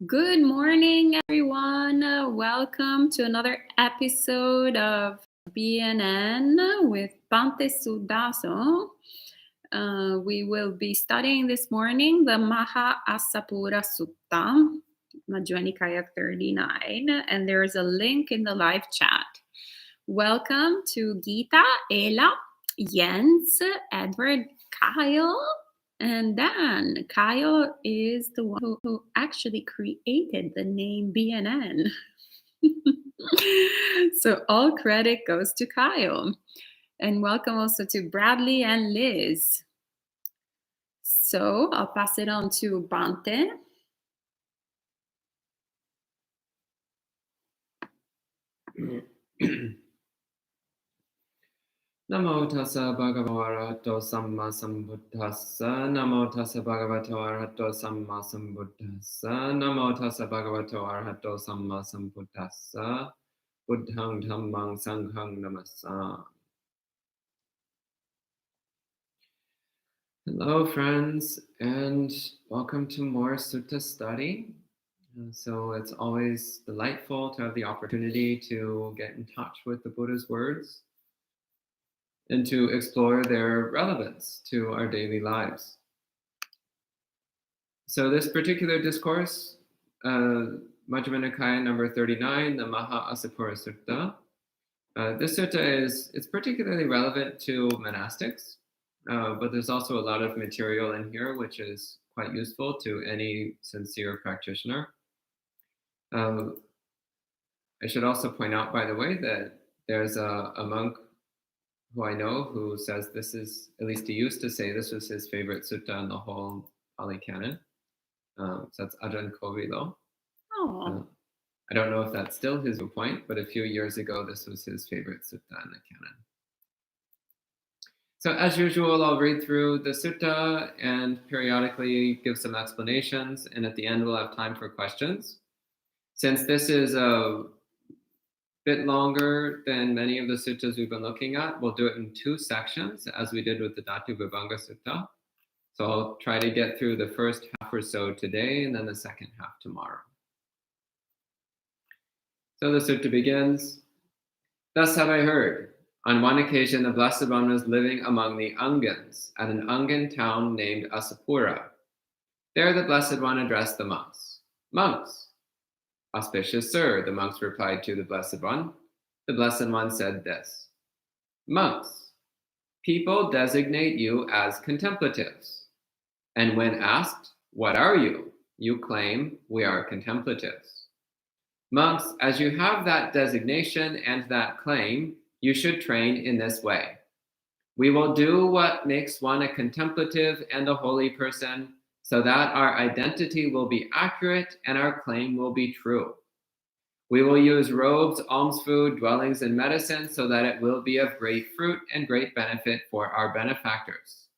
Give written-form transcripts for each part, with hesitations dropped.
Good morning, everyone. Welcome to another episode of BNN with Bhante Sudaso. We will be studying this morning the Mahā-Assapura Sutta, Majjhima Nikaya 39, and there is a link in the live chat. Welcome to Gita, Ella, Jens, Edward, Kyle, and Dan. Kyle is the one who actually created the name BNN. So all credit goes to Kyle. And welcome also to Bradley and Liz. So I'll pass it on to Bhante. Namo tassa bhagavato arahato samma sambuddhassa. Namo tassa bhagavato arahato samma sambuddhassa. Namo tassa bhagavato arahato samma sambuddhassa. Buddhang dhammang sanghang namassami. Hello, friends, and welcome to more Sutta study. So it's always delightful to have the opportunity to get in touch with the Buddha's words and to explore their relevance to our daily lives. So this particular discourse, Majjhima Nikaya number 39, the Mahā-Assapura Sutta. This sutta it's particularly relevant to monastics, but there's also a lot of material in here which is quite useful to any sincere practitioner. I should also point out, by the way, that there's a monk who I know who says this is, at least he used to say, this was his favorite sutta in the whole Pali Canon. So that's Ajahn Kovilo. I don't know if that's still his viewpoint, but a few years ago, this was his favorite sutta in the canon. So as usual, I'll read through the sutta and periodically give some explanations. And at the end, we'll have time for questions. Since this is a bit longer than many of the suttas we've been looking at, we'll do it in two sections, as we did with the Dhatu Vibhanga Sutta. So I'll try to get through the first half or so today, and then the second half tomorrow. So the sutta begins, "Thus have I heard. On one occasion, the Blessed One was living among the Angans at an Angan town named Assapura. There the Blessed One addressed the monks. 'Monks, auspicious sir,' the monks replied to the Blessed One. The Blessed One said this, 'Monks, people designate you as contemplatives. And when asked, what are you? You claim, we are contemplatives. Monks, as you have that designation and that claim, you should train in this way. We will do what makes one a contemplative and a holy person, so that our identity will be accurate and our claim will be true. We will use robes, alms food, dwellings, and medicine so that it will be of great fruit and great benefit for our benefactors.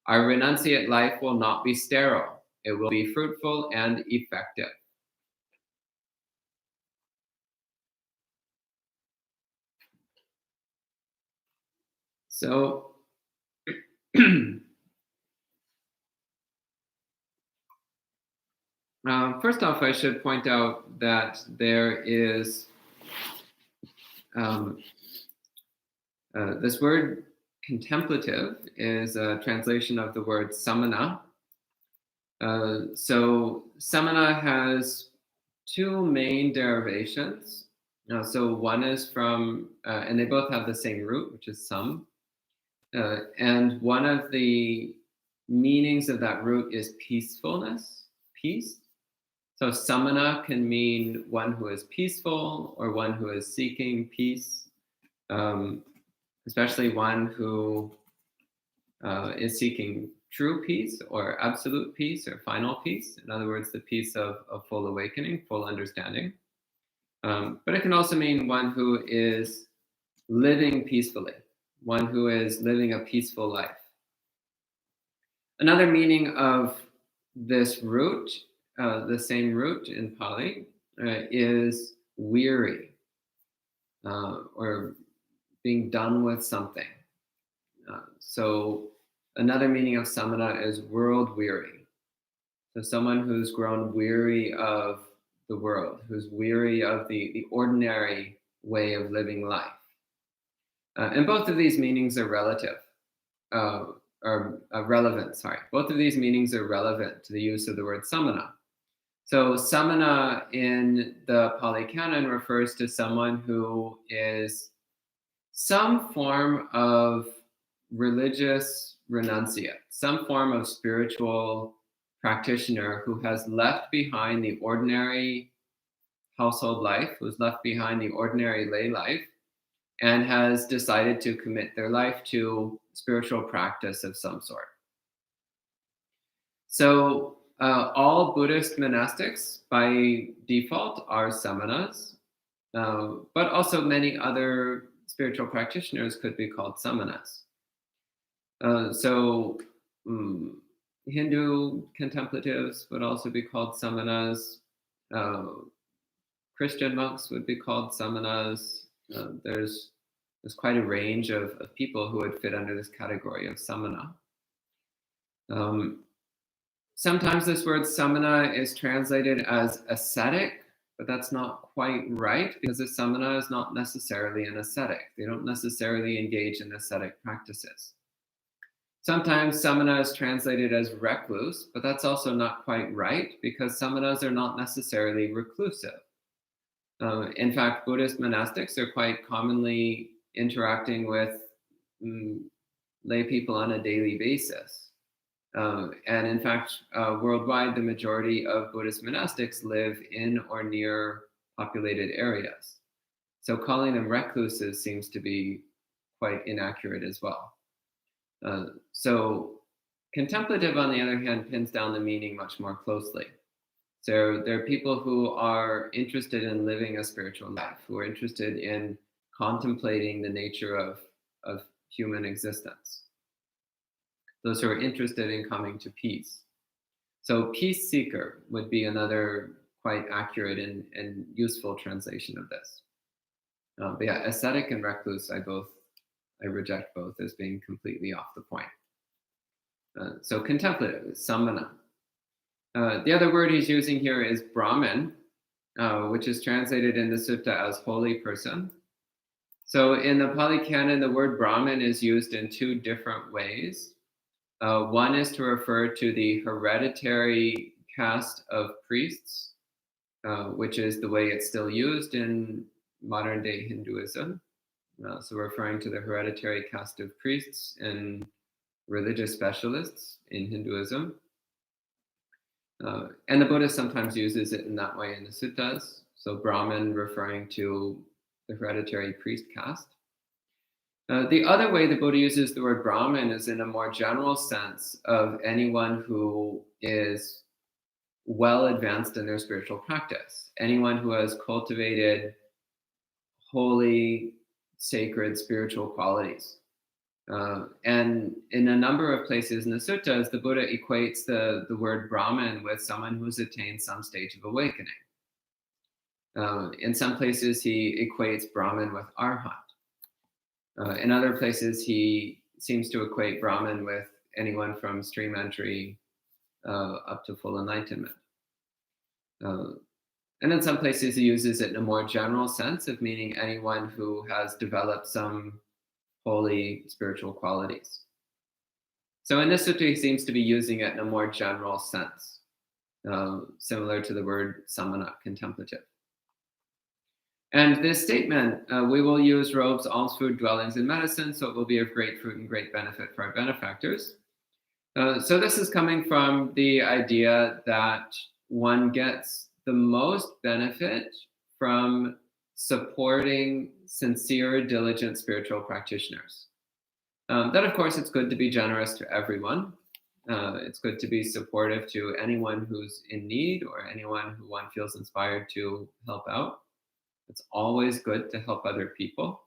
Our renunciate life will not be sterile. It will be fruitful and effective.'" So, first off, I should point out that there is this word contemplative is a translation of the word samana. So samana has two main derivations. So one is from, and they both have the same root, which is sam. And one of the meanings of that root is peacefulness, peace. So samana can mean one who is peaceful or one who is seeking peace, especially one who is seeking true peace or absolute peace or final peace. In other words, the peace of full awakening, full understanding. But it can also mean one who is living peacefully, one who is living a peaceful life. Another meaning of this root, the same root in Pali, is weary or being done with something. So another meaning of samana is world weary. So someone who's grown weary of the world, who's weary of the ordinary way of living life. And both of these meanings are relevant. Sorry, both of these meanings are relevant to the use of the word samana. So samana in the Pali Canon refers to someone who is some form of religious renunciate, some form of spiritual practitioner who has left behind the ordinary household life, who's left behind the ordinary lay life, and has decided to commit their life to spiritual practice of some sort. So all Buddhist monastics by default are samanas, but also many other spiritual practitioners could be called samanas. Hindu contemplatives would also be called samanas. Christian monks would be called samanas. There's quite a range of people who would fit under this category of samana. Sometimes this word samana is translated as ascetic, but that's not quite right, because a samana is not necessarily an ascetic. They don't necessarily engage in ascetic practices. Sometimes samana is translated as recluse, but that's also not quite right, because samanas are not necessarily reclusive. In fact, Buddhist monastics are quite commonly interacting with lay people on a daily basis. And in fact, worldwide, the majority of Buddhist monastics live in or near populated areas. So calling them recluses seems to be quite inaccurate as well. So contemplative, on the other hand, pins down the meaning much more closely. So there are people who are interested in living a spiritual life, who are interested in contemplating the nature of human existence. Those who are interested in coming to peace. So peace seeker would be another quite accurate and useful translation of this. But yeah, ascetic and recluse, I reject both as being completely off the point. So contemplative is samana. The other word he's using here is Brahmin, which is translated in the sutta as holy person. So in the Pali Canon, the word Brahmin is used in two different ways. One is to refer to the hereditary caste of priests, which is the way it's still used in modern day Hinduism. So referring to the hereditary caste of priests and religious specialists in Hinduism. And the Buddha sometimes uses it in that way in the suttas. So Brahmin referring to the hereditary priest caste. The other way the Buddha uses the word Brahmin is in a more general sense of anyone who is well advanced in their spiritual practice. Anyone who has cultivated holy, sacred spiritual qualities. And in a number of places in the suttas, the Buddha equates the word Brahmin with someone who's attained some stage of awakening. In some places, he equates Brahmin with Arhat. In other places, he seems to equate Brahmin with anyone from stream entry up to full enlightenment. And in some places, he uses it in a more general sense of meaning anyone who has developed some holy spiritual qualities. So in this sutta, he seems to be using it in a more general sense, similar to the word samana, contemplative. And this statement, we will use robes, alms, food, dwellings, and medicine, so it will be of great fruit and great benefit for our benefactors. So this is coming from the idea that one gets the most benefit from supporting sincere, diligent spiritual practitioners. That, of course, it's good to be generous to everyone. It's good to be supportive to anyone who's in need or anyone who one feels inspired to help out. It's always good to help other people.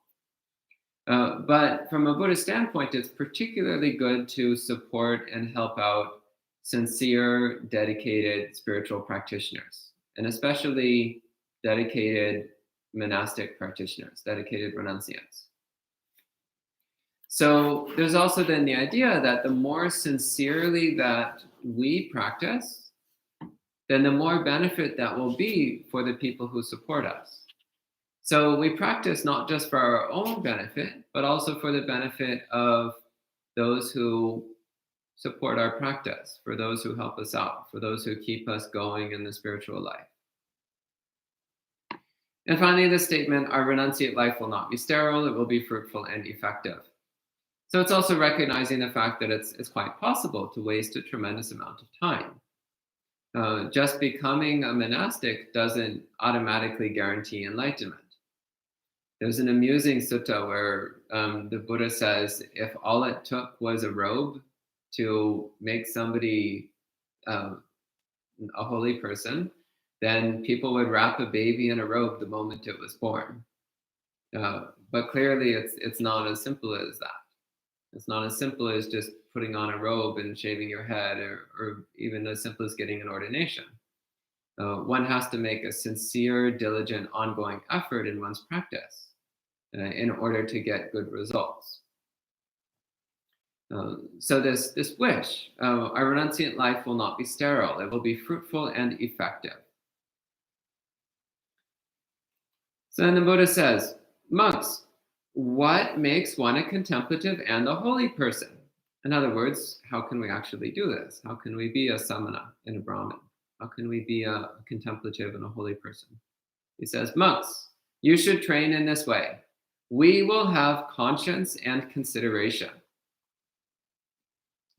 But from a Buddhist standpoint, it's particularly good to support and help out sincere, dedicated spiritual practitioners, and especially dedicated monastic practitioners, dedicated renunciants. So there's also then the idea that the more sincerely that we practice, then the more benefit that will be for the people who support us. So we practice not just for our own benefit, but also for the benefit of those who support our practice, for those who help us out, for those who keep us going in the spiritual life. And finally, the statement, our renunciate life will not be sterile, it will be fruitful and effective. So it's also recognizing the fact that it's quite possible to waste a tremendous amount of time. Just becoming a monastic doesn't automatically guarantee enlightenment. There's an amusing sutta where the Buddha says, if all it took was a robe to make somebody a holy person, then people would wrap a baby in a robe the moment it was born. But clearly it's not as simple as that. It's not as simple as just putting on a robe and shaving your head, or even as simple as getting an ordination. One has to make a sincere, diligent, ongoing effort in one's practice in order to get good results. So this wish, our renunciant life will not be sterile. It will be fruitful and effective. So then the Buddha says, monks, what makes one a contemplative and a holy person? In other words, how can we actually do this? How can we be a samana and a Brahmin? How can we be a contemplative and a holy person? He says, monks, you should train in this way. We will have conscience and consideration.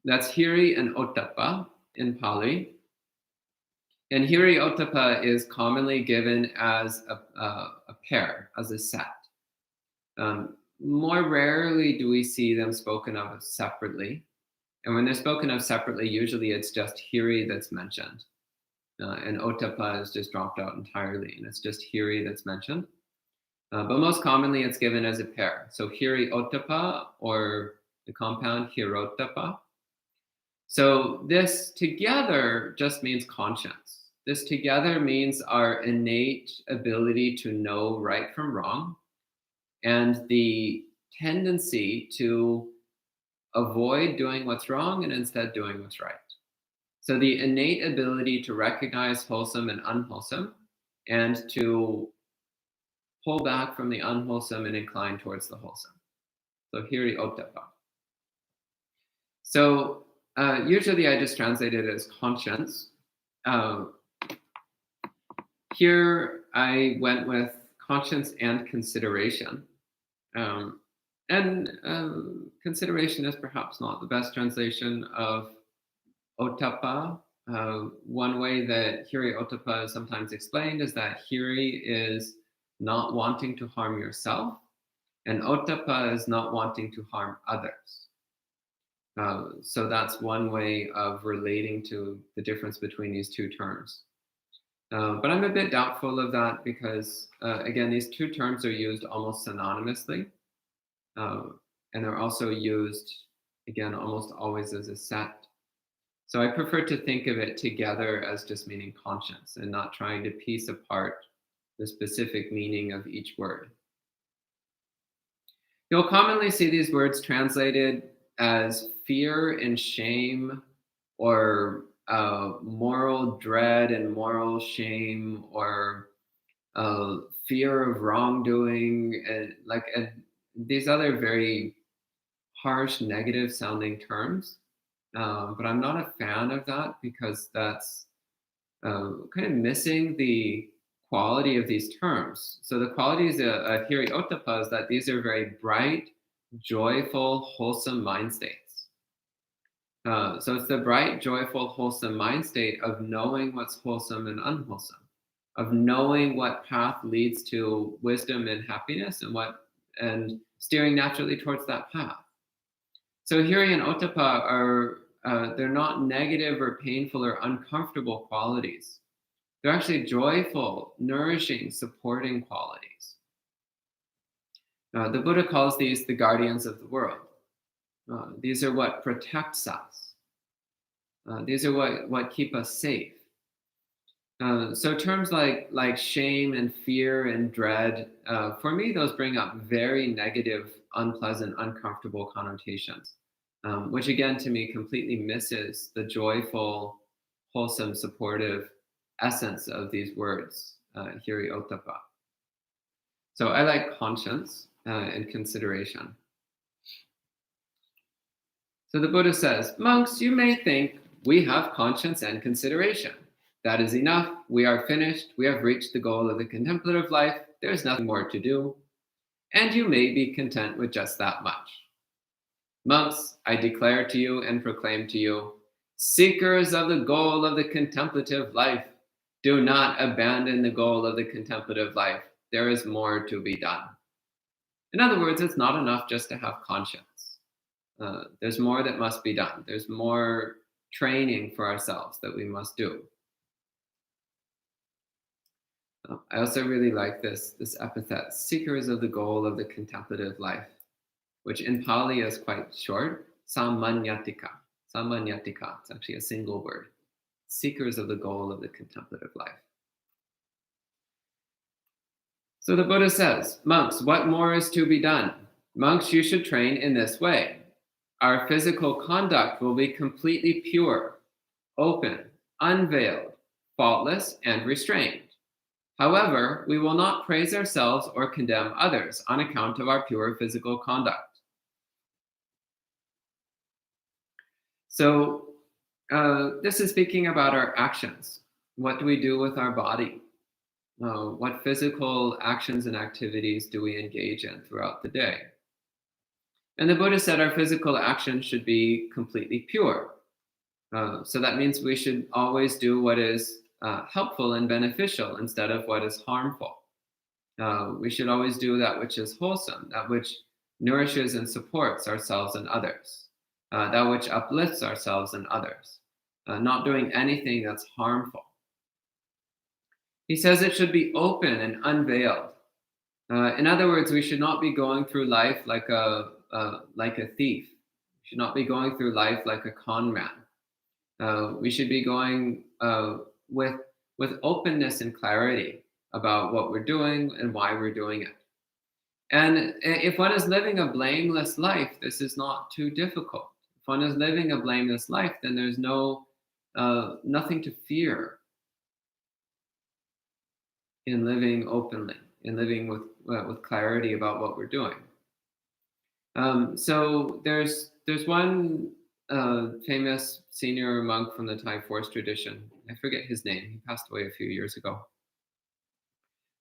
That's hiri and ottappa in Pali. And hiri ottappa is commonly given as a pair, as a set. More rarely do we see them spoken of separately. And when they're spoken of separately, usually it's just hiri that's mentioned. And ottappa is just dropped out entirely, and it's just hiri that's mentioned. But most commonly it's given as a pair. So hiri ottappa, or the compound hirottappa. So this together just means conscience. This together means our innate ability to know right from wrong, and the tendency to avoid doing what's wrong and instead doing what's right. So the innate ability to recognize wholesome and unwholesome, and to pull back from the unwholesome and incline towards the wholesome. So hiri ottappa. So usually I just translate it as conscience. Here I went with conscience and consideration. Consideration is perhaps not the best translation of ottappa. One way that hiri ottappa is sometimes explained is that hiri is not wanting to harm yourself, and ottappa is not wanting to harm others. So that's one way of relating to the difference between these two terms. But I'm a bit doubtful of that because, again, these two terms are used almost synonymously. And they're also used, again, almost always as a set. So I prefer to think of it together as just meaning conscience and not trying to piece apart the specific meaning of each word. You'll commonly see these words translated as fear and shame, or moral dread and moral shame, or fear of wrongdoing, and these other very harsh, negative sounding terms. But I'm not a fan of that because that's kind of missing the quality of these terms. So the qualities of hiri ottappa is that these are very bright, joyful, wholesome mind states. So it's the bright, joyful, wholesome mind state of knowing what's wholesome and unwholesome, of knowing what path leads to wisdom and happiness, and steering naturally towards that path. So hiri and ottappa are they're not negative or painful or uncomfortable qualities. They're actually joyful, nourishing, supporting qualities. The Buddha calls these the guardians of the world. These are what protects us. These are what keep us safe. So terms like shame and fear and dread, for me, those bring up very negative, unpleasant, uncomfortable connotations, which again, to me, completely misses the joyful, wholesome, supportive essence of these words, hiri otapa. So I like conscience and consideration. So the Buddha says, monks, you may think we have conscience and consideration. That is enough. We are finished. We have reached the goal of the contemplative life. There's nothing more to do. And you may be content with just that much. Monks, I declare to you and proclaim to you, seekers of the goal of the contemplative life, do not abandon the goal of the contemplative life. There is more to be done. In other words, it's not enough just to have conscience. There's more that must be done. There's more training for ourselves that we must do. I also really like this epithet, seekers of the goal of the contemplative life, which in Pali is quite short, samanyatika. Samanyatika, it's actually a single word. Seekers of the goal of the contemplative life. So the Buddha says, monks, what more is to be done? Monks, you should train in this way. Our physical conduct will be completely pure, open, unveiled, faultless, and restrained. However, we will not praise ourselves or condemn others on account of our pure physical conduct. So this is speaking about our actions. What do we do with our body? What physical actions and activities do we engage in throughout the day? And the Buddha said our physical actions should be completely pure. So that means we should always do what is helpful and beneficial instead of what is harmful. We should always do that which is wholesome, that which nourishes and supports ourselves and others, that which uplifts ourselves and others, not doing anything that's harmful. He says it should be open and unveiled. In other words, we should not be going through life like a thief. We should not be going through life like a con man. We should be going with openness and clarity about what we're doing and why we're doing it. And if one is living a blameless life, this is not too difficult. If one is living a blameless life, then there's nothing to fear in living openly, in living with clarity about what we're doing. So there's one famous senior monk from the Thai forest tradition. I forget his name. He passed away a few years ago.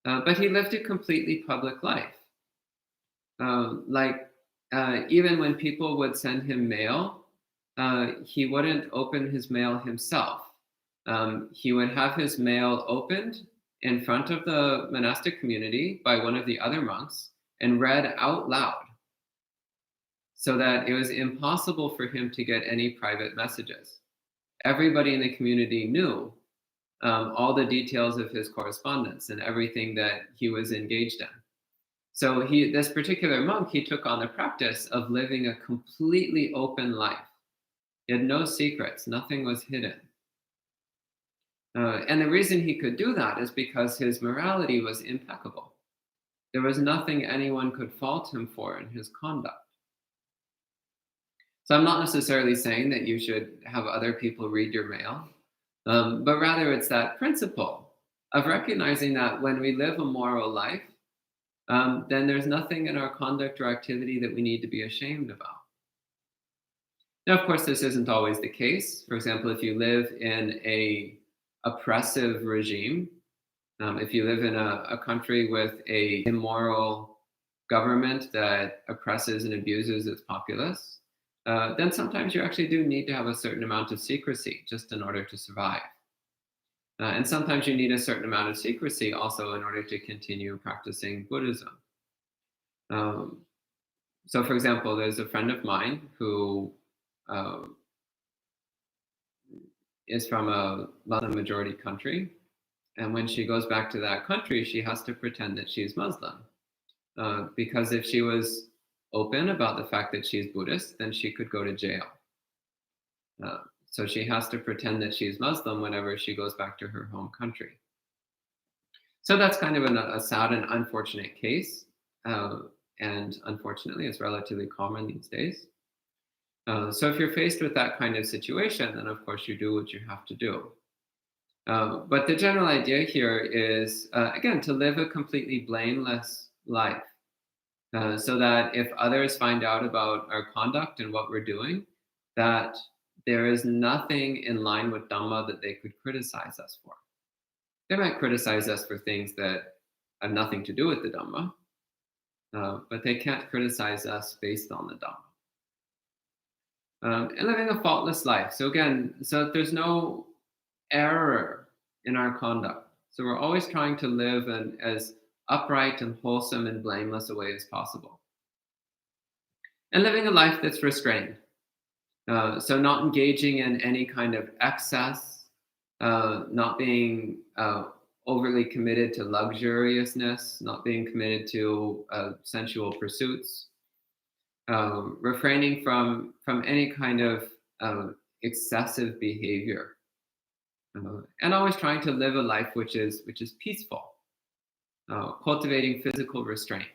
But he lived a completely public life. Even when people would send him mail, he wouldn't open his mail himself. He would have his mail opened in front of the monastic community by one of the other monks and read out loud, so that it was impossible for him to get any private messages. Everybody in the community knew all the details of his correspondence and everything that he was engaged in. So this particular monk, he took on the practice of living a completely open life. He had no secrets, nothing was hidden. And the reason he could do that is because his morality was impeccable. There was nothing anyone could fault him for in his conduct. So I'm not necessarily saying that you should have other people read your mail, but rather it's that principle of recognizing that when we live a moral life, then there's nothing in our conduct or activity that we need to be ashamed about. Now, of course, this isn't always the case. For example, if you live in a oppressive regime, if you live in a country with a immoral government that oppresses and abuses its populace, then sometimes you actually do need to have a certain amount of secrecy just in order to survive. And sometimes you need a certain amount of secrecy also in order to continue practicing Buddhism. So, for example, there's a friend of mine who is from a Muslim majority country. And when she goes back to that country, she has to pretend that she's Muslim. Because if she was open about the fact that she's Buddhist, then she could go to jail. So she has to pretend that she's Muslim whenever she goes back to her home country. So that's kind of a sad and unfortunate case. And unfortunately, it's relatively common these days. So if you're faced with that kind of situation, then of course you do what you have to do. But the general idea here is, again, to live a completely blameless life, so that if others find out about our conduct and what we're doing, that there is nothing in line with Dhamma that they could criticize us for. They might criticize us for things that have nothing to do with the Dhamma, but they can't criticize us based on the Dhamma. And living a faultless life. So again, so there's no error in our conduct. So we're always trying to live in as upright and wholesome and blameless a way as possible. And living a life that's restrained. So not engaging in any kind of excess, not being overly committed to luxuriousness, not being committed to sensual pursuits, refraining from any kind of excessive behavior, and always trying to live a life which is peaceful, cultivating physical restraint.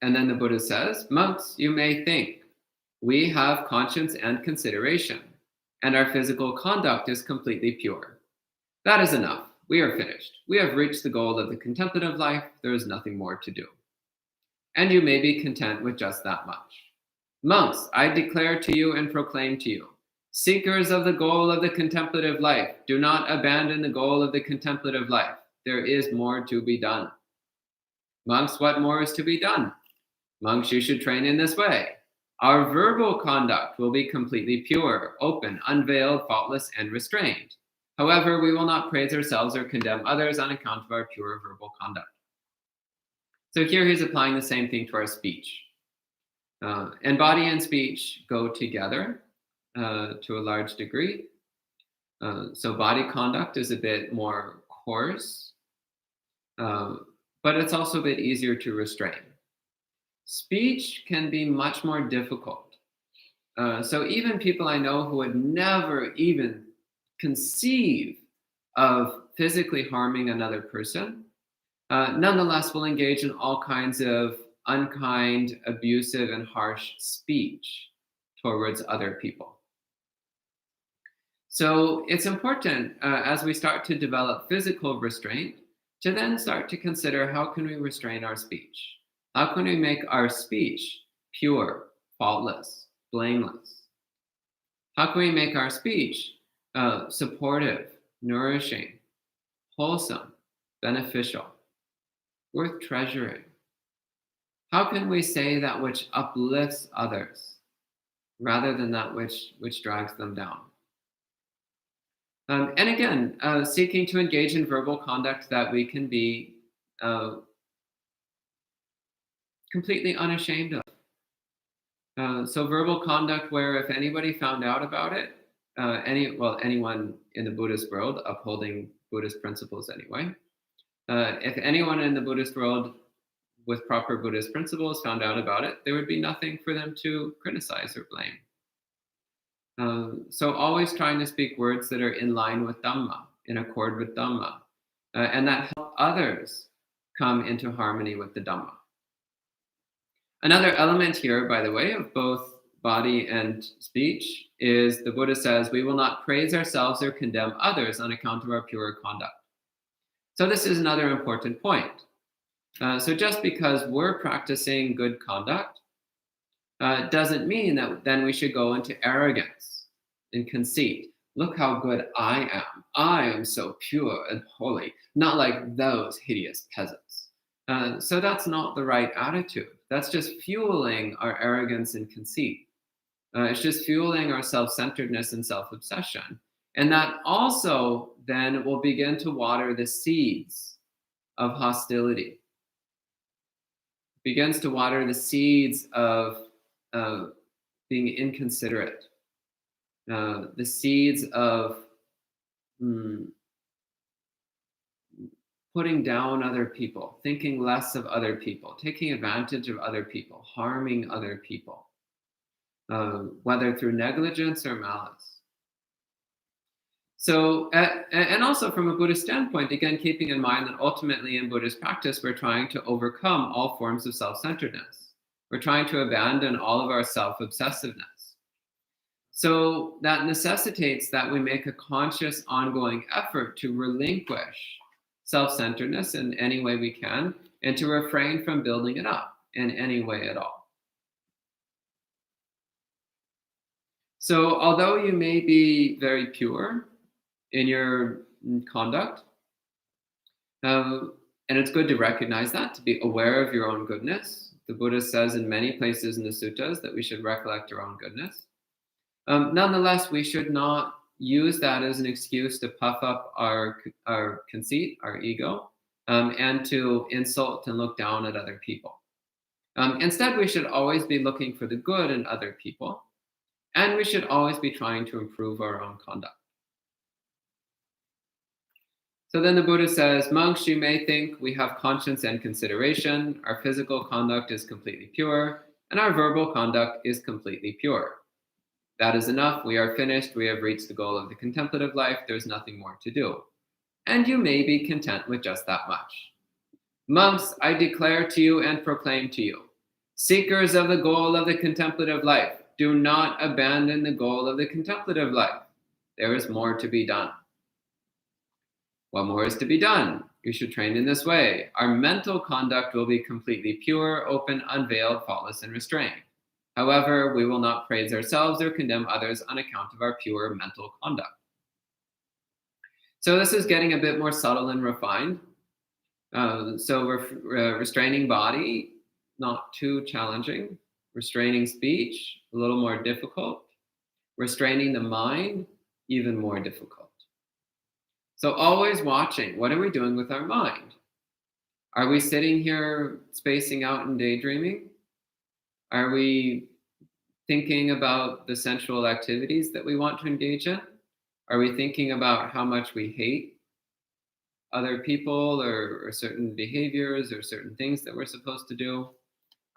And then the Buddha says, monks, you may think, we have conscience and consideration, and our physical conduct is completely pure. That is enough. We are finished. We have reached the goal of the contemplative life. There is nothing more to do. And you may be content with just that much. Monks, I declare to you and proclaim to you, seekers of the goal of the contemplative life, do not abandon the goal of the contemplative life. There is more to be done. Monks, what more is to be done? Monks, you should train in this way. Our verbal conduct will be completely pure, open, unveiled, faultless, and restrained. However, we will not praise ourselves or condemn others on account of our pure verbal conduct. So here he's applying the same thing to our speech. And body and speech go together to a large degree. So body conduct is a bit more coarse, but it's also a bit easier to restrain. Speech can be much more difficult. So even people I know who would never even conceive of physically harming another person, nonetheless will engage in all kinds of unkind, abusive, and harsh speech towards other people. So it's important as we start to develop physical restraint to then start to consider, how can we restrain our speech? How can we make our speech pure, faultless, blameless? How can we make our speech supportive, nourishing, wholesome, beneficial, worth treasuring? How can we say that which uplifts others rather than that which drags them down? And again, seeking to engage in verbal conduct that we can be completely unashamed of. So verbal conduct where if anybody found out about it, anyone in the Buddhist world upholding Buddhist principles anyway, if anyone in the Buddhist world with proper Buddhist principles found out about it, there would be nothing for them to criticize or blame. So always trying to speak words that are in line with Dhamma, in accord with Dhamma, and that help others come into harmony with the Dhamma. Another element here, by the way, of both body and speech is the Buddha says, we will not praise ourselves or condemn others on account of our pure conduct. So this is another important point. So just because we're practicing good conduct doesn't mean that then we should go into arrogance and conceit. Look how good I am. I am so pure and holy, not like those hideous peasants. So that's not the right attitude. That's just fueling our arrogance and conceit. It's just fueling our self-centeredness and self-obsession. And that also then will begin to water the seeds of hostility. It begins to water the seeds of being inconsiderate, the seeds of putting down other people, thinking less of other people, taking advantage of other people, harming other people, whether through negligence or malice. So, and also from a Buddhist standpoint, again, keeping in mind that ultimately in Buddhist practice, we're trying to overcome all forms of self-centeredness. We're trying to abandon all of our self-obsessiveness. So that necessitates that we make a conscious, ongoing effort to relinquish self-centeredness in any way we can and to refrain from building it up in any way at all. So although you may be very pure in your conduct, and it's good to recognize that, to be aware of your own goodness. The Buddha says in many places in the suttas that we should recollect our own goodness. Nonetheless, we should not use that as an excuse to puff up our conceit, our ego, and to insult and look down at other people. Instead, we should always be looking for the good in other people, and we should always be trying to improve our own conduct. So then the Buddha says, monks, you may think we have conscience and consideration, our physical conduct is completely pure, and our verbal conduct is completely pure. That is enough, we are finished, we have reached the goal of the contemplative life, there's nothing more to do. And you may be content with just that much. Monks, I declare to you and proclaim to you, seekers of the goal of the contemplative life, do not abandon the goal of the contemplative life. There is more to be done. What more is to be done? You should train in this way. Our mental conduct will be completely pure, open, unveiled, faultless, and restrained. However, we will not praise ourselves or condemn others on account of our pure mental conduct. So this is getting a bit more subtle and refined. So we're restraining body, not too challenging. Restraining speech, a little more difficult. Restraining the mind, even more difficult. So always watching, what are we doing with our mind? Are we sitting here spacing out and daydreaming? Are we thinking about the sensual activities that we want to engage in? Are we thinking about how much we hate other people or certain behaviors or certain things that we're supposed to do?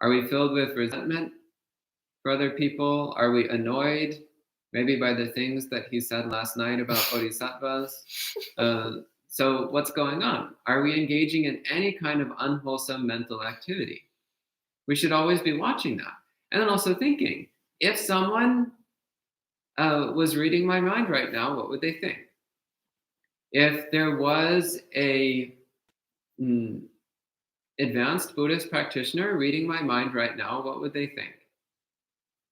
Are we filled with resentment for other people? Are we annoyed maybe by the things that he said last night about bodhisattvas? So what's going on? Are we engaging in any kind of unwholesome mental activity? We should always be watching that. And then also thinking, if someone was reading my mind right now, what would they think? If there was a advanced Buddhist practitioner reading my mind right now, what would they think?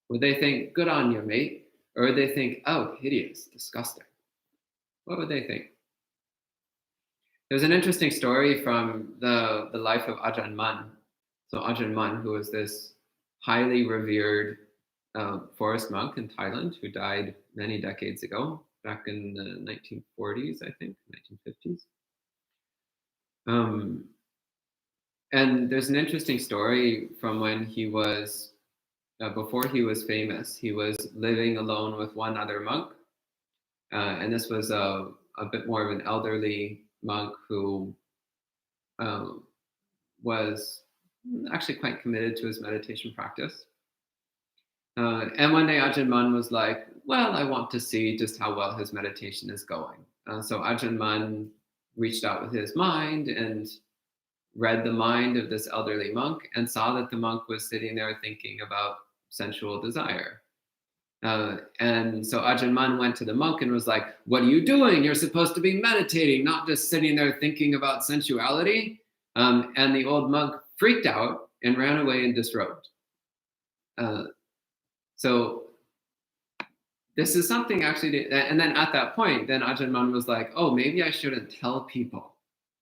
Would they think, good on you, mate? Or would they think, oh, hideous, disgusting? What would they think? There's an interesting story from the life of Ajahn Mun. So Ajahn Mun, who was this highly revered forest monk in Thailand who died many decades ago, back in the 1940s, I think, 1950s. And there's an interesting story from when he was, before he was famous, he was living alone with one other monk. And this was a bit more of an elderly monk who was actually quite committed to his meditation practice. And one day Ajahn Mun was like, well, I want to see just how well his meditation is going. So Ajahn Mun reached out with his mind and read the mind of this elderly monk and saw that the monk was sitting there thinking about sensual desire. And so Ajahn Mun went to the monk and was like, what are you doing? You're supposed to be meditating, not just sitting there thinking about sensuality. And the old monk freaked out and ran away and disrobed. So this is something actually, and then at that point, then Ajahn Mun was like, oh, maybe I shouldn't tell people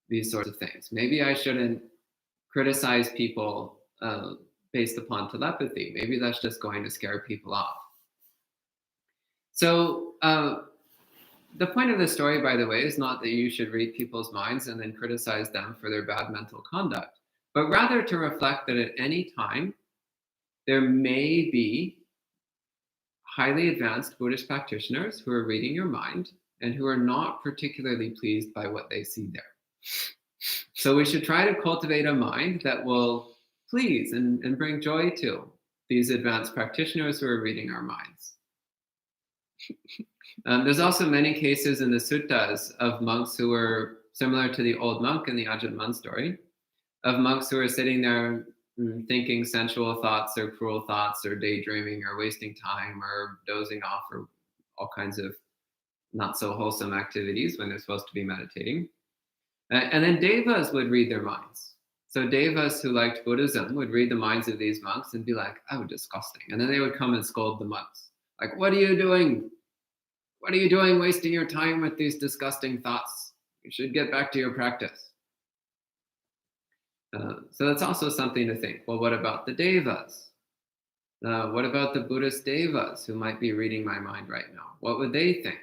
these sorts of things. Maybe I shouldn't criticize people based upon telepathy. Maybe that's just going to scare people off. So the point of the story, by the way, is not that you should read people's minds and then criticize them for their bad mental conduct, but rather to reflect that at any time, there may be highly advanced Buddhist practitioners who are reading your mind and who are not particularly pleased by what they see there. So we should try to cultivate a mind that will please and bring joy to these advanced practitioners who are reading our minds. There's also many cases in the suttas of monks who were similar to the old monk in the Ajahn Mun story, of monks who are sitting there thinking sensual thoughts or cruel thoughts or daydreaming or wasting time or dozing off or all kinds of not so wholesome activities when they're supposed to be meditating. And then devas would read their minds. So devas who liked Buddhism would read the minds of these monks and be like, oh, disgusting. And then they would come and scold the monks. Like, what are you doing? What are you doing wasting your time with these disgusting thoughts? You should get back to your practice. So that's also something to think. Well, what about the devas? What about the Buddhist devas who might be reading my mind right now? What would they think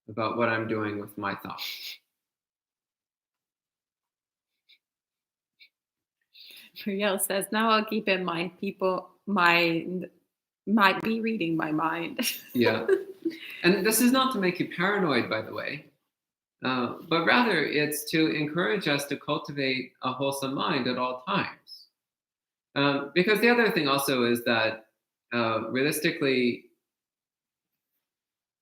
about what I'm doing with my thoughts? Muriel says, now I'll keep in mind people might be reading my mind. Yeah. And this is not to make you paranoid, by the way, but rather it's to encourage us to cultivate a wholesome mind at all times. Because the other thing also is that realistically,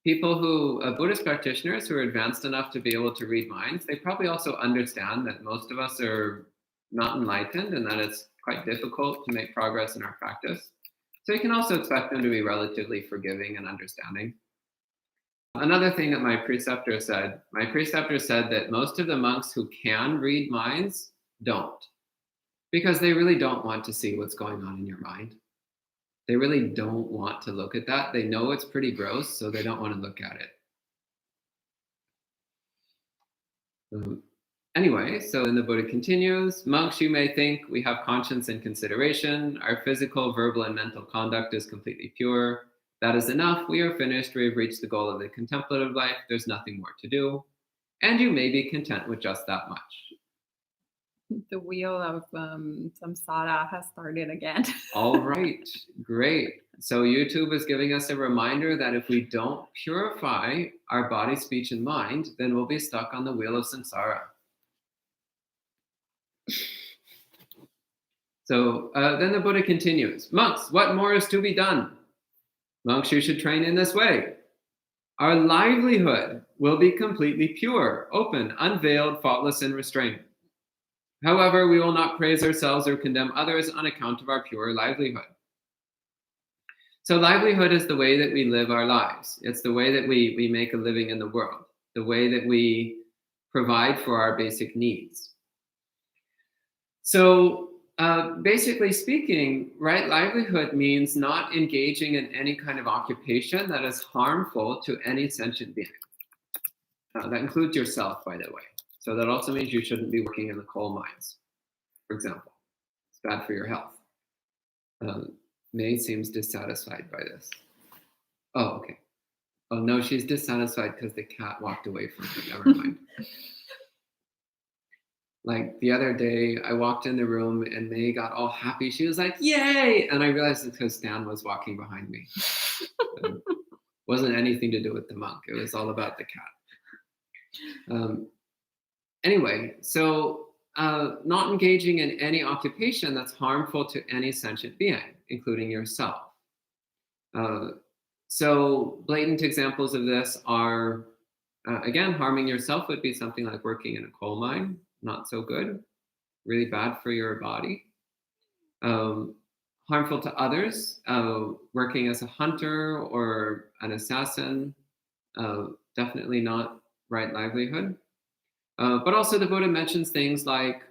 people who, Buddhist practitioners who are advanced enough to be able to read minds, they probably also understand that most of us are not enlightened and that it's quite difficult to make progress in our practice. So you can also expect them to be relatively forgiving and understanding. Another thing that my preceptor said that most of the monks who can read minds don't, because they really don't want to see what's going on in your mind. They really don't want to look at that. They know it's pretty gross, so they don't want to look at it. Anyway, so then the Buddha continues, monks, you may think we have conscience and consideration. Our physical, verbal, and mental conduct is completely pure. That is enough. We are finished. We have reached the goal of the contemplative life. There's nothing more to do. And you may be content with just that much. The wheel of samsara has started again. All right, great. So YouTube is giving us a reminder that if we don't purify our body, speech, and mind, then we'll be stuck on the wheel of samsara. So then the Buddha continues, monks, what more is to be done? Monks, you should train in this way. Our livelihood will be completely pure, open, unveiled, faultless, and restrained. However, we will not praise ourselves or condemn others on account of our pure livelihood. So livelihood is the way that we live our lives. It's the way that we make a living in the world, the way that we provide for our basic needs. So basically speaking, right livelihood means not engaging in any kind of occupation that is harmful to any sentient being. That includes yourself, by the way. So that also means you shouldn't be working in the coal mines, for example. It's bad for your health. May seems dissatisfied by this. Oh, okay. Oh, no, she's dissatisfied because the cat walked away from her. Never mind. Like the other day, I walked in the room and May got all happy. She was like, yay! And I realized it's because Stan was walking behind me. It wasn't anything to do with the monk. It was all about the cat. Anyway, so not engaging in any occupation that's harmful to any sentient being, including yourself. So blatant examples of this are, again, harming yourself would be something like working in a coal mine. Not so good, really bad for your body. Harmful to others, working as a hunter or an assassin, definitely not right livelihood. But also the Buddha mentions things like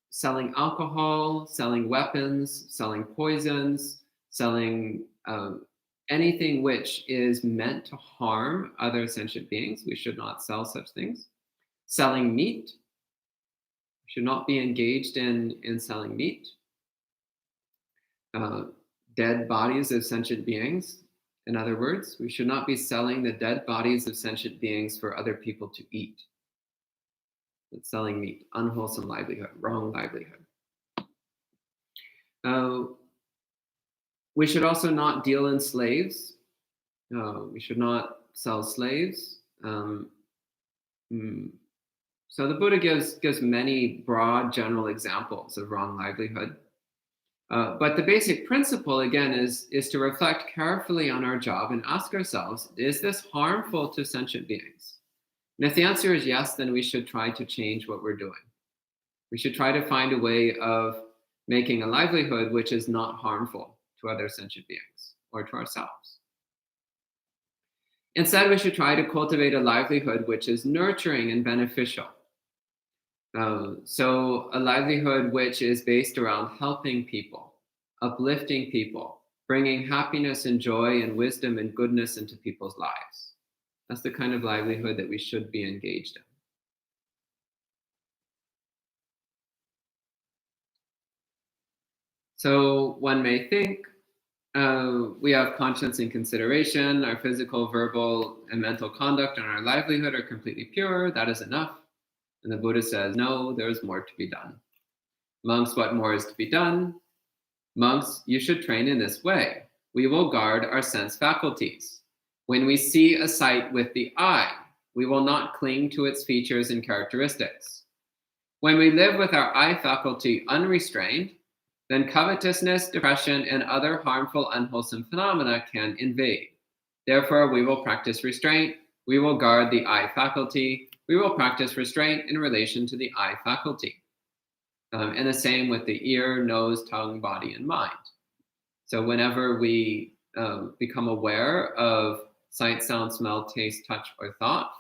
selling alcohol, selling weapons, selling poisons, selling anything which is meant to harm other sentient beings. We should not sell such things. Selling meat. We should not be engaged in selling meat. Dead bodies of sentient beings. In other words, we should not be selling the dead bodies of sentient beings for other people to eat. That's selling meat, unwholesome livelihood, wrong livelihood. We should also not deal in slaves. We should not sell slaves. So the Buddha gives many broad general examples of wrong livelihood. But the basic principle, again, is to reflect carefully on our job and ask ourselves, is this harmful to sentient beings? And if the answer is yes, then we should try to change what we're doing. We should try to find a way of making a livelihood which is not harmful to other sentient beings or to ourselves. Instead, we should try to cultivate a livelihood which is nurturing and beneficial. So a livelihood which is based around helping people, uplifting people, bringing happiness and joy and wisdom and goodness into people's lives. That's the kind of livelihood that we should be engaged in. So one may think we have conscience and consideration, our physical, verbal, and mental conduct and our livelihood are completely pure. That is enough. And the Buddha says, no, there's more to be done. Monks, what more is to be done? Monks, you should train in this way. We will guard our sense faculties. When we see a sight with the eye, we will not cling to its features and characteristics. When we live with our eye faculty unrestrained, then covetousness, depression, and other harmful, unwholesome phenomena can invade. Therefore, we will practice restraint. We will guard the eye faculty. We will practice restraint in relation to the eye faculty. And the same with the ear, nose, tongue, body, and mind. So whenever we become aware of sight, sound, smell, taste, touch, or thought,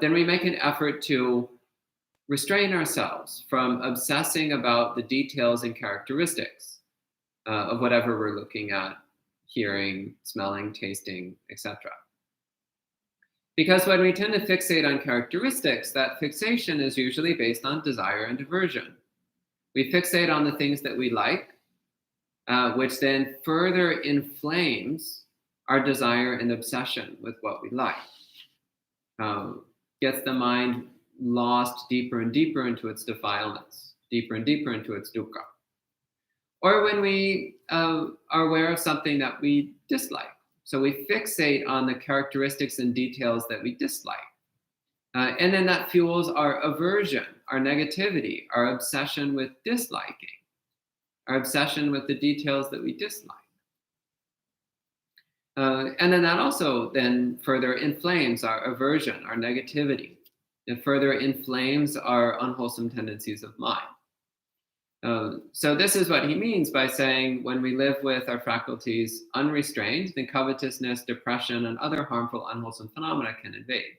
then we make an effort to restrain ourselves from obsessing about the details and characteristics of whatever we're looking at, hearing, smelling, tasting, etc. Because when we tend to fixate on characteristics, that fixation is usually based on desire and aversion. We fixate on the things that we like, which then further inflames our desire and obsession with what we like. Gets the mind lost deeper and deeper into its defilements, deeper and deeper into its dukkha. Or when we are aware of something that we dislike. So we fixate on the characteristics and details that we dislike. And then that fuels our aversion, our negativity, our obsession with disliking, our obsession with the details that we dislike. And then that also then further inflames our aversion, our negativity. It further inflames our unwholesome tendencies of mind. So this is what he means by saying when we live with our faculties unrestrained, then covetousness, depression, and other harmful, unwholesome phenomena can invade.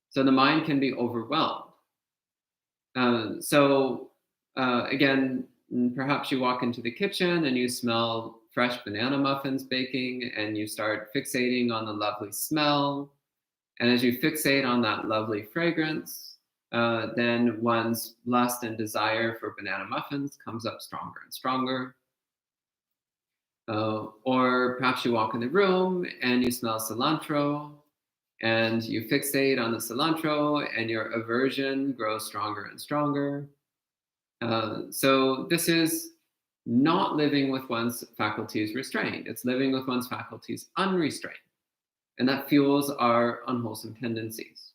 So the mind can be overwhelmed. Again, perhaps you walk into the kitchen and you smell fresh banana muffins baking and you start fixating on the lovely smell. And as you fixate on that lovely fragrance, then one's lust and desire for banana muffins comes up stronger and stronger. Or perhaps you walk in the room and you smell cilantro and you fixate on the cilantro and your aversion grows stronger and stronger. So this is not living with one's faculties restrained. It's living with one's faculties unrestrained. And that fuels our unwholesome tendencies.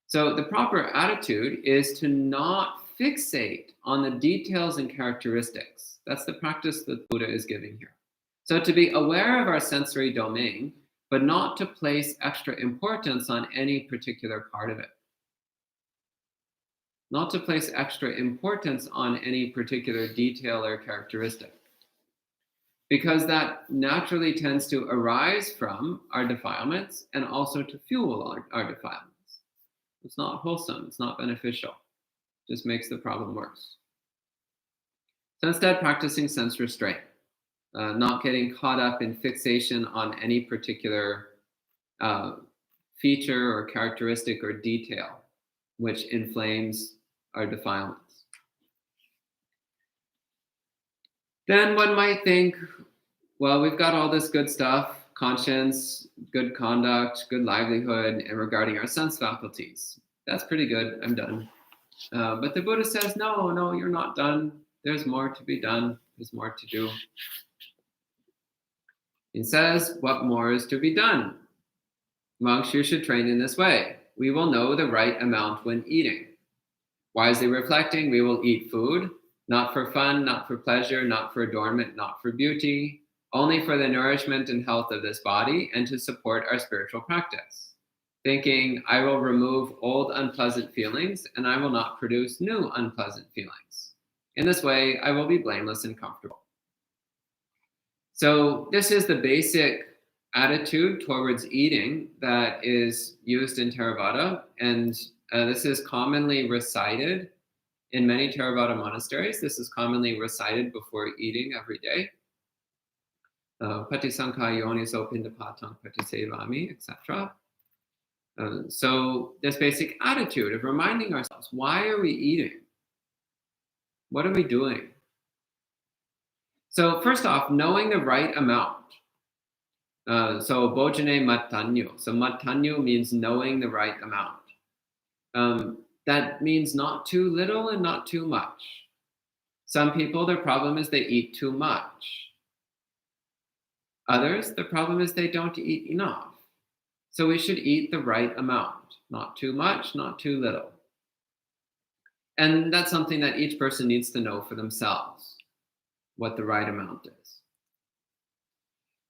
So the proper attitude is to not fixate on the details and characteristics. That's the practice that Buddha is giving here. So to be aware of our sensory domain, but not to place extra importance on any particular part of it. Not to place extra importance on any particular detail or characteristic. Because that naturally tends to arise from our defilements and also to fuel our defilements. It's not wholesome, it's not beneficial. It just makes the problem worse. So instead, practicing sense restraint, not getting caught up in fixation on any particular feature or characteristic or detail which inflames our defilements. Then one might think, well, we've got all this good stuff, conscience, good conduct, good livelihood, and regarding our sense faculties. That's pretty good, I'm done. But the Buddha says, no, you're not done. There's more to be done. There's more to do. He says, what more is to be done? Monks, you should train in this way. We will know the right amount when eating. Wisely reflecting, we will eat food, not for fun, not for pleasure, not for adornment, not for beauty, only for the nourishment and health of this body and to support our spiritual practice. Thinking, I will remove old unpleasant feelings and I will not produce new unpleasant feelings. In this way, I will be blameless and comfortable. So this is the basic attitude towards eating that is used in Theravada, and this is commonly recited in many Theravada monasteries. This is commonly recited before eating every day. Patisankha yoniso pindapatang patisevami, etc. So this basic attitude of reminding ourselves, why are we eating? What are we doing? So first off, knowing the right amount. So bojane mattanyo. So mattanyo means knowing the right amount. That means not too little and not too much. Some people, their problem is they eat too much. Others, the problem is they don't eat enough. So we should eat the right amount, not too much, not too little. And that's something that each person needs to know for themselves, what the right amount is.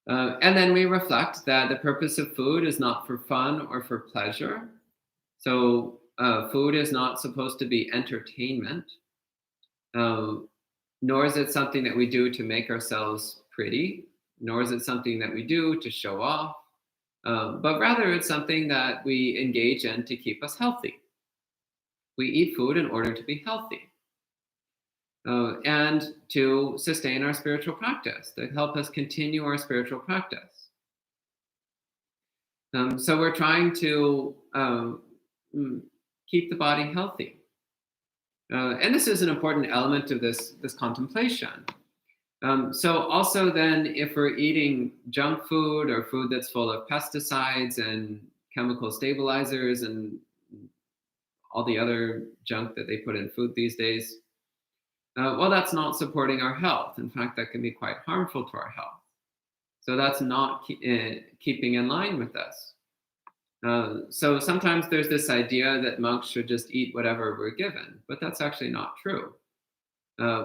And then we reflect that the purpose of food is not for fun or for pleasure. So food is not supposed to be entertainment, nor is it something that we do to make ourselves pretty, nor is it something that we do to show off, but rather it's something that we engage in to keep us healthy. We eat food in order to be healthy. And to sustain our spiritual practice, to help us continue our spiritual practice. So we're trying to keep the body healthy. And this is an important element of this contemplation. So also then, if we're eating junk food or food that's full of pesticides and chemical stabilizers and all the other junk that they put in food these days, well, that's not supporting our health. In fact, that can be quite harmful to our health. So that's not keeping in line with this. So sometimes there's this idea that monks should just eat whatever we're given, but that's actually not true.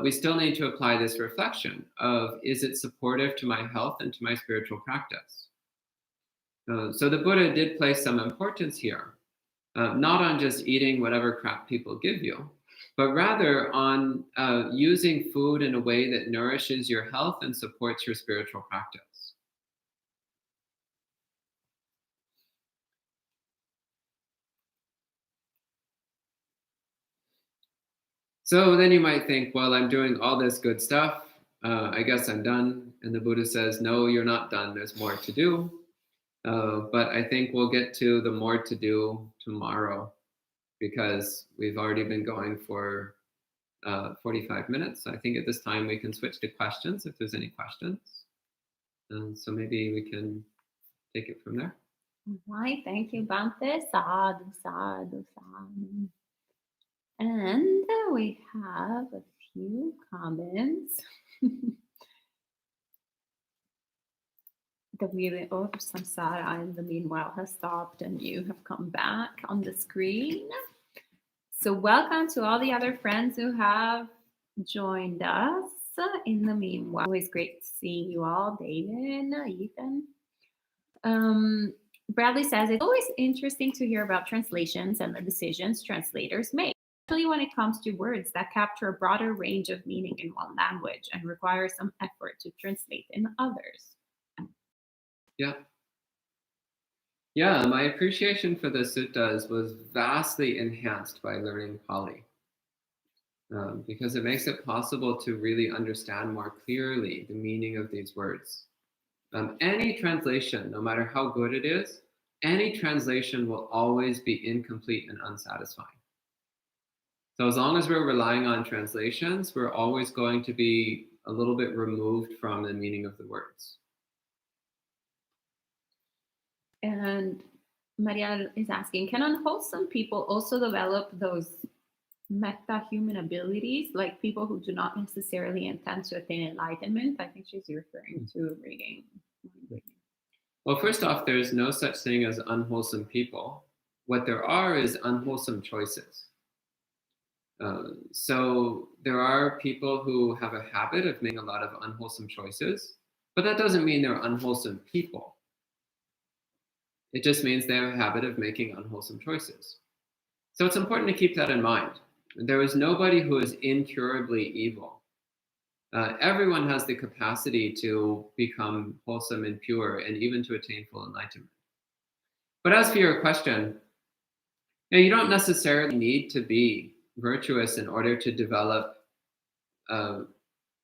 We still need to apply this reflection of, is it supportive to my health and to my spiritual practice? So the Buddha did place some importance here, not on just eating whatever crap people give you, but rather on using food in a way that nourishes your health and supports your spiritual practice. So then you might think, well, I'm doing all this good stuff. I guess I'm done. And the Buddha says, no, you're not done. There's more to do. But I think we'll get to the more to do tomorrow, because we've already been going for 45 minutes. I think at this time we can switch to questions if there's any questions. So maybe we can take it from there. All right, thank you, Bhante. Sadhu, sadhu, sadhu. And we have a few comments. The wheel of samsara in the meanwhile has stopped and you have come back on the screen. So welcome to all the other friends who have joined us in the meanwhile. Always great seeing you all, David, Ethan. Bradley says, it's always interesting to hear about translations and the decisions translators make, especially when it comes to words that capture a broader range of meaning in one language and require some effort to translate in others. Yeah, my appreciation for the suttas was vastly enhanced by learning Pali, because it makes it possible to really understand more clearly the meaning of these words. Any translation, no matter how good it is, any translation will always be incomplete and unsatisfying. So as long as we're relying on translations, we're always going to be a little bit removed from the meaning of the words. And Maria is asking, can unwholesome people also develop those meta-human abilities, like people who do not necessarily intend to attain enlightenment? I think she's referring to reading. Well, first off, there's no such thing as unwholesome people. What there are is unwholesome choices. So there are people who have a habit of making a lot of unwholesome choices, but that doesn't mean they're unwholesome people. It just means they have a habit of making unwholesome choices. So it's important to keep that in mind. there is nobody who is incurably evil. Everyone has the capacity to become wholesome and pure and even to attain full enlightenment. But as for your question, you don't necessarily need to be virtuous in order to develop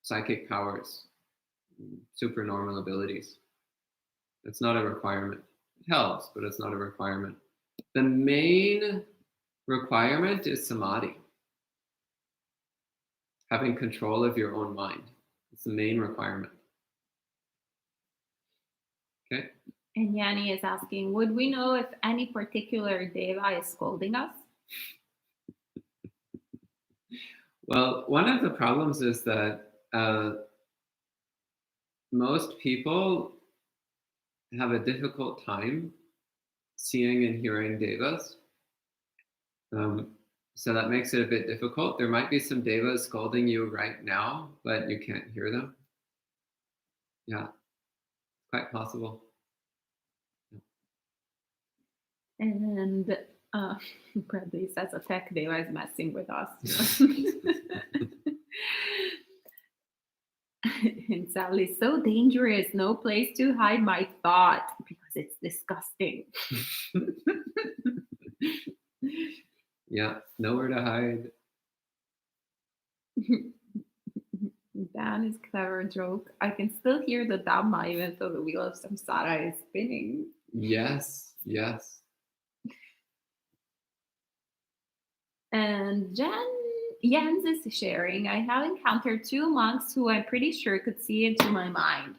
psychic powers, supernormal abilities. It's not a requirement. It helps, but it's not a requirement. The main requirement is samadhi. Having control of your own mind. It's the main requirement. Okay? And Yanni is asking, would we know if any particular deva is scolding us? Well, one of the problems is that most people have a difficult time seeing and hearing devas. So that makes it a bit difficult. There might be some devas scolding you right now, but you can't hear them. Yeah, quite possible. And Bradley says a tech deva is messing with us. And Sally's so dangerous. No place to hide my thought because it's disgusting. Yeah, nowhere to hide. Dan is clever joke. I can still hear the Dhamma even though the wheel of samsara is spinning. Yes, yes. And Jens is sharing, I have encountered two monks who I'm pretty sure could see into my mind.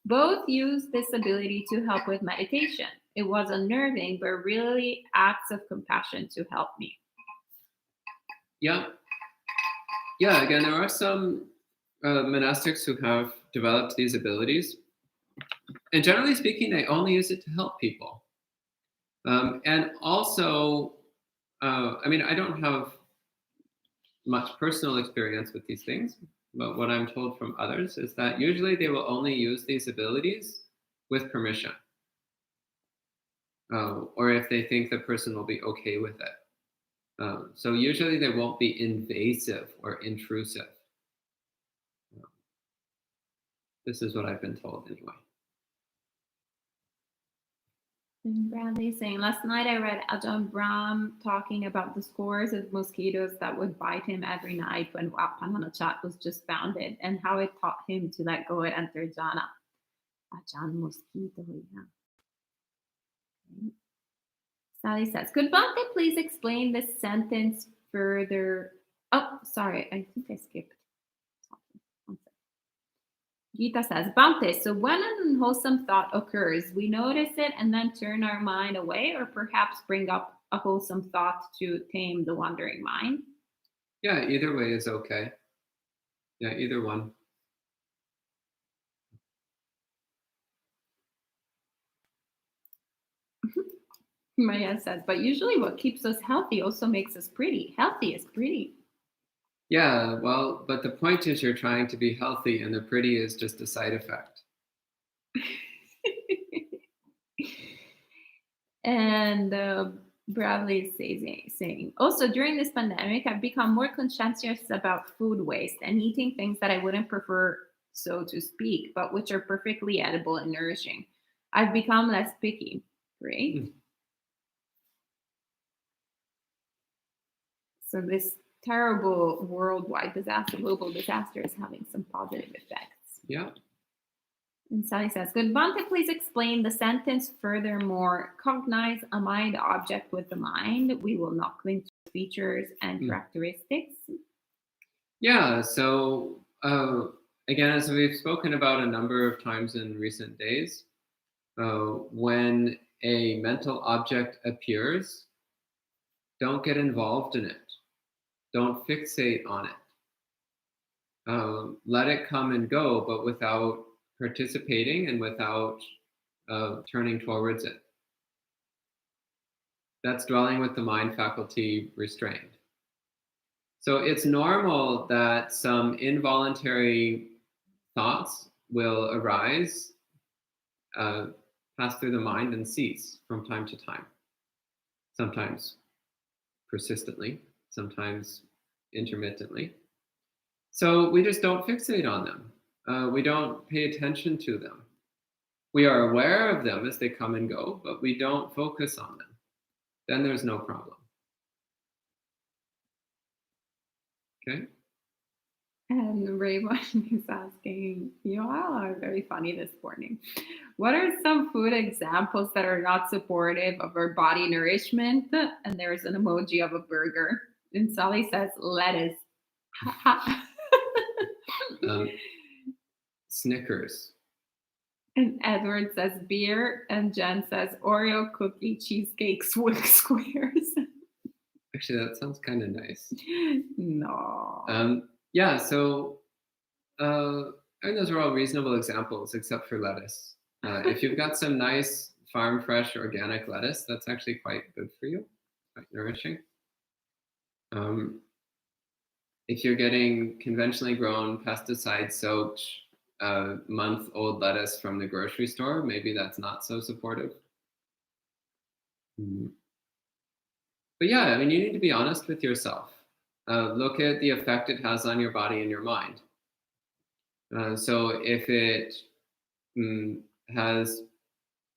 Both use this ability to help with meditation. It was unnerving, but really acts of compassion to help me. Yeah. Yeah, again, there are some monastics who have developed these abilities. And generally speaking, they only use it to help people. And also, I don't have much personal experience with these things, but what I'm told from others is that usually they will only use these abilities with permission. Or if they think the person will be okay with it. So usually they won't be invasive or intrusive. This is what I've been told anyway. And Bradley saying, last night I read Ajahn Brahm talking about the scores of mosquitoes that would bite him every night when Wapananachat was just founded and how it taught him to let go and enter jhana. Ajahn mosquito, yeah. Okay. Sally says, could Bhante please explain this sentence further? Oh, sorry, I think I skipped something. Gita says, Bhante, so when an unwholesome thought occurs, we notice it and then turn our mind away, or perhaps bring up a wholesome thought to tame the wandering mind? Yeah, either way is okay. Yeah, either one. Maya says, but usually what keeps us healthy also makes us pretty. Healthy is pretty. Yeah, well, but the point is you're trying to be healthy and the pretty is just a side effect. And Bradley is saying, also during this pandemic, I've become more conscientious about food waste and eating things that I wouldn't prefer, so to speak, but which are perfectly edible and nourishing. I've become less picky. Great. So this terrible worldwide disaster, global disaster, is having some positive effects. Yeah. And Sally says, could Bhante please explain the sentence furthermore? Cognize a mind object with the mind. We will not cling to features and characteristics. Yeah, so again, as we've spoken about a number of times in recent days, when a mental object appears, don't get involved in it. Don't fixate on it. Let it come and go, but without participating and without turning towards it. That's dwelling with the mind faculty restrained. So it's normal that some involuntary thoughts will arise, pass through the mind and cease from time to time. Sometimes persistently, sometimes intermittently. So we just don't fixate on them. We don't pay attention to them. We are aware of them as they come and go, but we don't focus on them. Then there's no problem. Okay? And Raymond is asking, you all are very funny this morning. What are some food examples that are not supportive of our body nourishment? And there's an emoji of a burger. And Sally says lettuce. Snickers. And Edward says beer. And Jen says Oreo cookie cheesecake squares. Actually, that sounds kind of nice. No. Yeah, so I think those are all reasonable examples except for lettuce. If you've got some nice farm fresh organic lettuce, that's actually quite good for you, quite nourishing. If you're getting conventionally grown, pesticide-soaked, month-old lettuce from the grocery store, maybe that's not so supportive. But yeah, I mean, you need to be honest with yourself. Look at the effect it has on your body and your mind. So if it has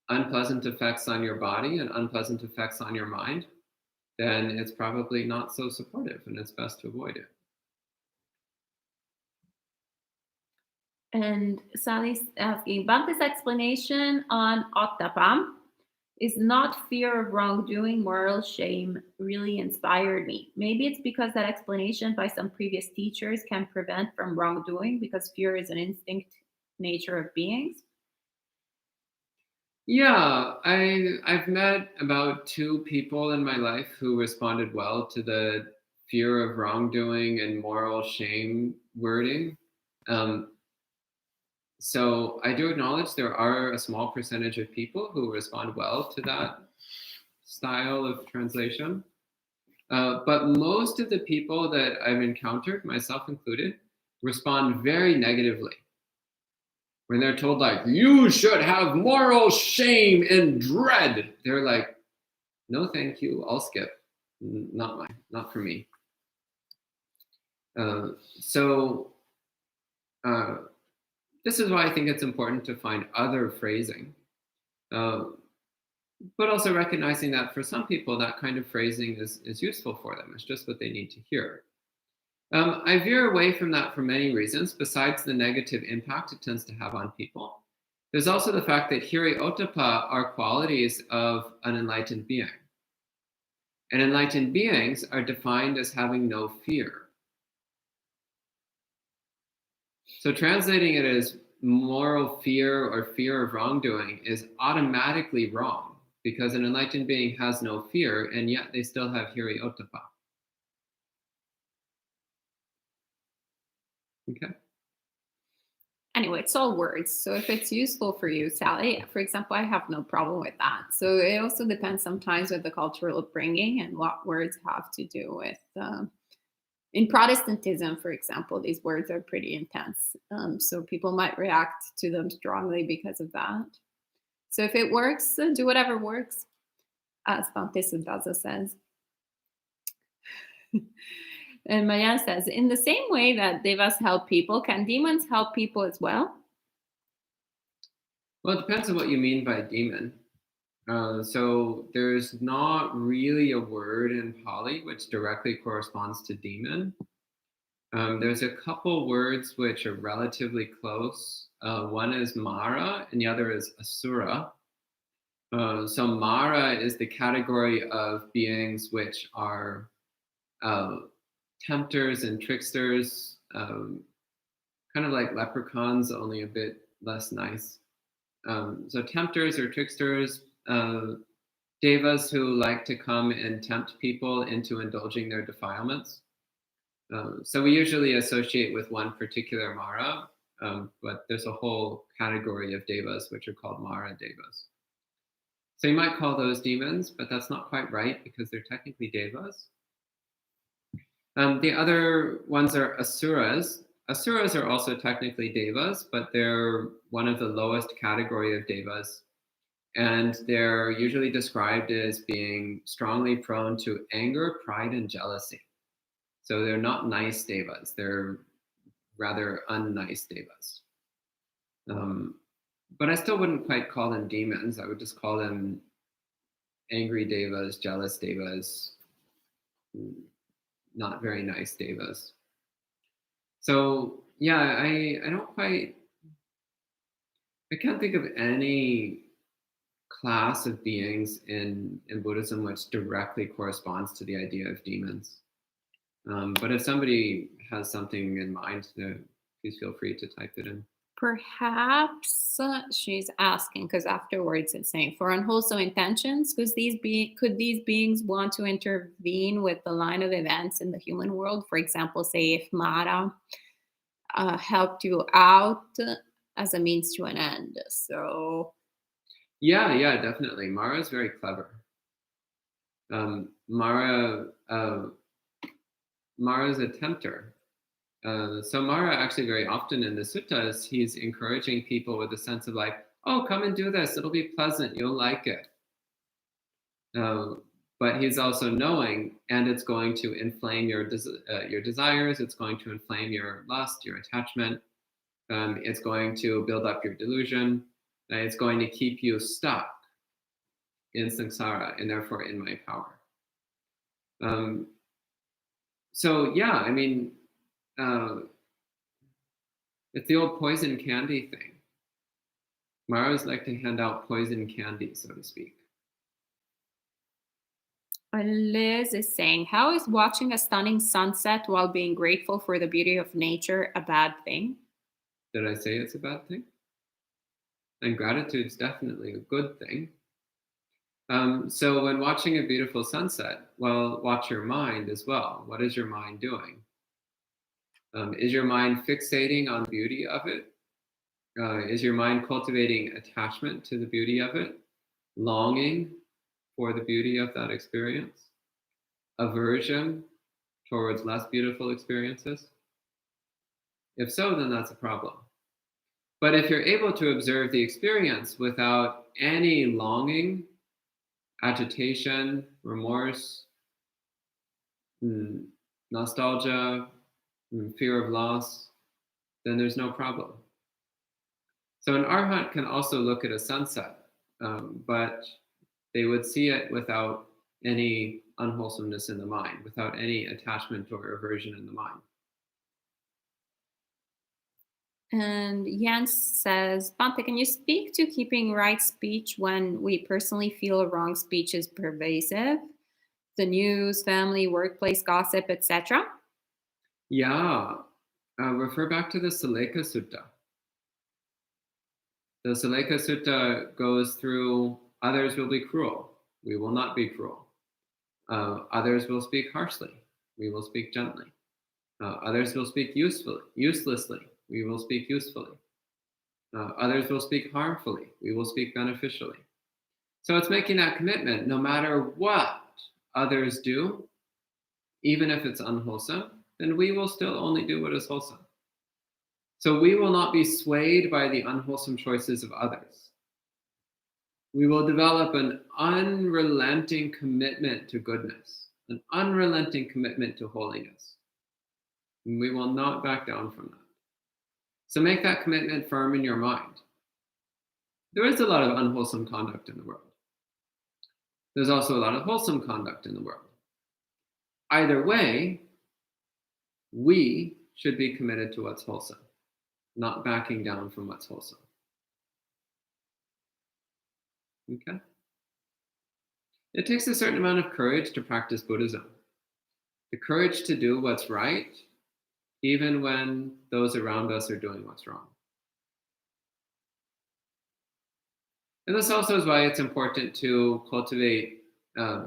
unpleasant effects on your body and unpleasant effects on your mind, then it's probably not so supportive and it's best to avoid it. And Sally's asking, Bhakti's explanation on Ottapam is not fear of wrongdoing, moral shame really inspired me. Maybe it's because that explanation by some previous teachers can prevent from wrongdoing because fear is an instinct nature of beings. Yeah, I've met about 2 people in my life who responded well to the fear of wrongdoing and moral shame wording. So I do acknowledge there are a small percentage of people who respond well to that style of translation. But most of the people that I've encountered, myself included, respond very negatively. When they're told, like, you should have moral shame and dread, they're like, no, thank you, I'll skip. Not mine, not for me. This is why I think it's important to find other phrasing, but also recognizing that for some people, that kind of phrasing is useful for them. It's just what they need to hear. I veer away from that for many reasons. Besides the negative impact it tends to have on people, there's also the fact that hiri-ottappa are qualities of an enlightened being. And enlightened beings are defined as having no fear. So translating it as moral fear or fear of wrongdoing is automatically wrong because an enlightened being has no fear and yet they still have hiri-ottappa. Okay. Anyway, it's all words. So if it's useful for you, Sally, for example, I have no problem with that. So it also depends sometimes with the cultural upbringing and what words have to do with. In Protestantism, for example, these words are pretty intense. So people might react to them strongly because of that. So if it works, do whatever works, as Bhante Suddhasa says. And Mayan says, in the same way that devas help people, can demons help people as well? Well, it depends on what you mean by demon. So there's not really a word in Pali which directly corresponds to demon. There's a couple words which are relatively close. One is Mara and the other is Asura. So Mara is the category of beings which are tempters and tricksters, kind of like leprechauns, only a bit less nice. So tempters or tricksters, devas who like to come and tempt people into indulging their defilements. So we usually associate with one particular Mara, but there's a whole category of devas which are called Mara devas. So you might call those demons, but that's not quite right because they're technically devas. The other ones are asuras. Asuras are also technically devas, but they're one of the lowest category of devas. And they're usually described as being strongly prone to anger, pride, and jealousy. So they're not nice devas. They're rather unnice devas. But I still wouldn't quite call them demons. I would just call them angry devas, jealous devas, not very nice devas. So yeah, I don't quite, I can't think of any class of beings in Buddhism which directly corresponds to the idea of demons. But if somebody has something in mind, please feel free to type it in. Perhaps she's asking, because afterwards it's saying, for unwholesome intentions, could these beings want to intervene with the line of events in the human world? For example, say if Mara helped you out as a means to an end. So yeah, definitely. Mara is very clever. Mara's a tempter. So Mara actually very often in the suttas, he's encouraging people with a sense of like, oh, come and do this. It'll be pleasant. You'll like it. But he's also knowing, and it's going to inflame your desires. It's going to inflame your lust, your attachment. It's going to build up your delusion. It's going to keep you stuck in samsara and therefore in my power. So yeah, I mean, it's the old poison candy thing. Maras like to hand out poison candy, so to speak. Liz is saying, how is watching a stunning sunset while being grateful for the beauty of nature a bad thing? Did I say it's a bad thing? And gratitude is definitely a good thing. So when watching a beautiful sunset, well, watch your mind as well. What is your mind doing? Is your mind fixating on the beauty of it? Is your mind cultivating attachment to the beauty of it? Longing for the beauty of that experience? Aversion towards less beautiful experiences? If so, then that's a problem. But if you're able to observe the experience without any longing, agitation, remorse, nostalgia, fear of loss, then there's no problem. So an arhat can also look at a sunset, but they would see it without any unwholesomeness in the mind, without any attachment or aversion in the mind. And Jens says, Bante, can you speak to keeping right speech when we personally feel wrong speech is pervasive? The news, family, workplace gossip, etc.? Yeah. Refer back to the Saleka Sutta. The Saleka Sutta goes through others will be cruel. We will not be cruel. Others will speak harshly. We will speak gently. Others will speak uselessly. We will speak usefully. Others will speak harmfully. We will speak beneficially. So it's making that commitment no matter what others do, even if it's unwholesome, then we will still only do what is wholesome. So we will not be swayed by the unwholesome choices of others. We will develop an unrelenting commitment to goodness, an unrelenting commitment to holiness. And we will not back down from that. So make that commitment firm in your mind. There is a lot of unwholesome conduct in the world. There's also a lot of wholesome conduct in the world. Either way, we should be committed to what's wholesome, not backing down from what's wholesome. Okay? It takes a certain amount of courage to practice Buddhism. The courage to do what's right, even when those around us are doing what's wrong. And this also is why it's important to cultivate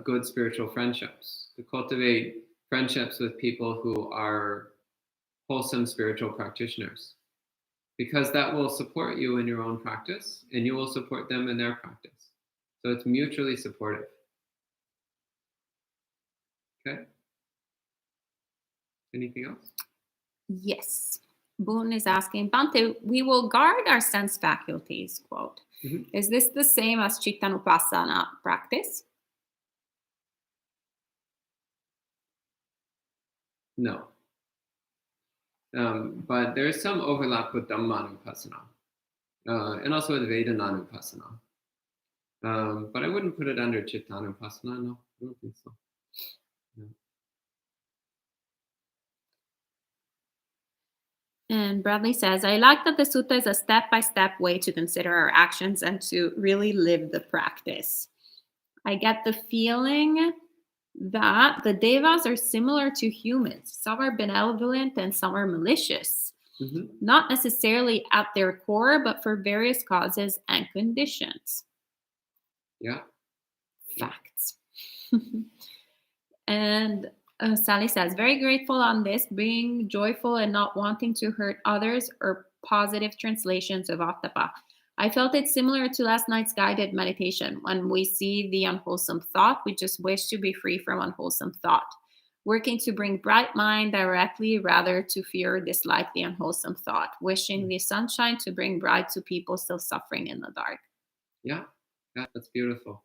good spiritual friendships, to cultivate friendships with people who are wholesome spiritual practitioners, because that will support you in your own practice and you will support them in their practice. So it's mutually supportive. Okay? Anything else? Yes. Boone is asking, Bante, we will guard our sense faculties, quote. Mm-hmm. Is this the same as Chittanupassana practice? No. But there is some overlap with Dhammanupassana and also with Vedananupassana. But I wouldn't put it under Chittanupassana. No, I don't think so. No. And Bradley says, I like that the sutta is a step-by-step way to consider our actions and to really live the practice. I get the feeling that the devas are similar to humans. Some are benevolent and some are malicious. Mm-hmm. Not necessarily at their core, but for various causes and conditions. Yeah. Facts. And Sally says, very grateful on this, being joyful and not wanting to hurt others, or positive translations of Ottappa. I felt it similar to last night's guided meditation. When we see the unwholesome thought, we just wish to be free from unwholesome thought. Working to bring bright mind directly rather to fear or dislike the unwholesome thought. Wishing the sunshine to bring bright to people still suffering in the dark. Yeah, that's beautiful.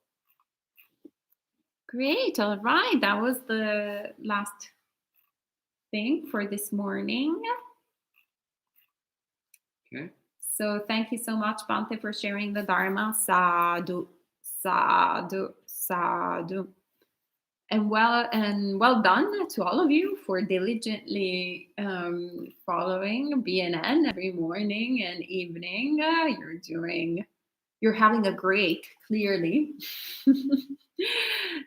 Great. All right. That was the last thing for this morning. Okay. So thank you so much, Bhante, for sharing the Dharma. Sadhu, sadhu, sadhu. And well done to all of you for diligently following BNN every morning and evening. You're having a great, clearly,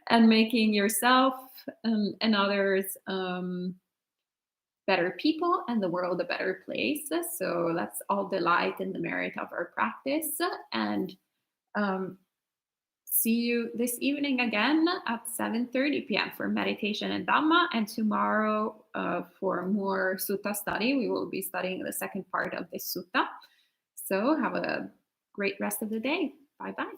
and making yourself and others better people and the world a better place. So let's all delight in the merit of our practice, and see you this evening again at 7:30 p.m. for meditation and Dhamma, and tomorrow for more Sutta study. We will be studying the second part of this Sutta. So have a great rest of the day. Bye-bye.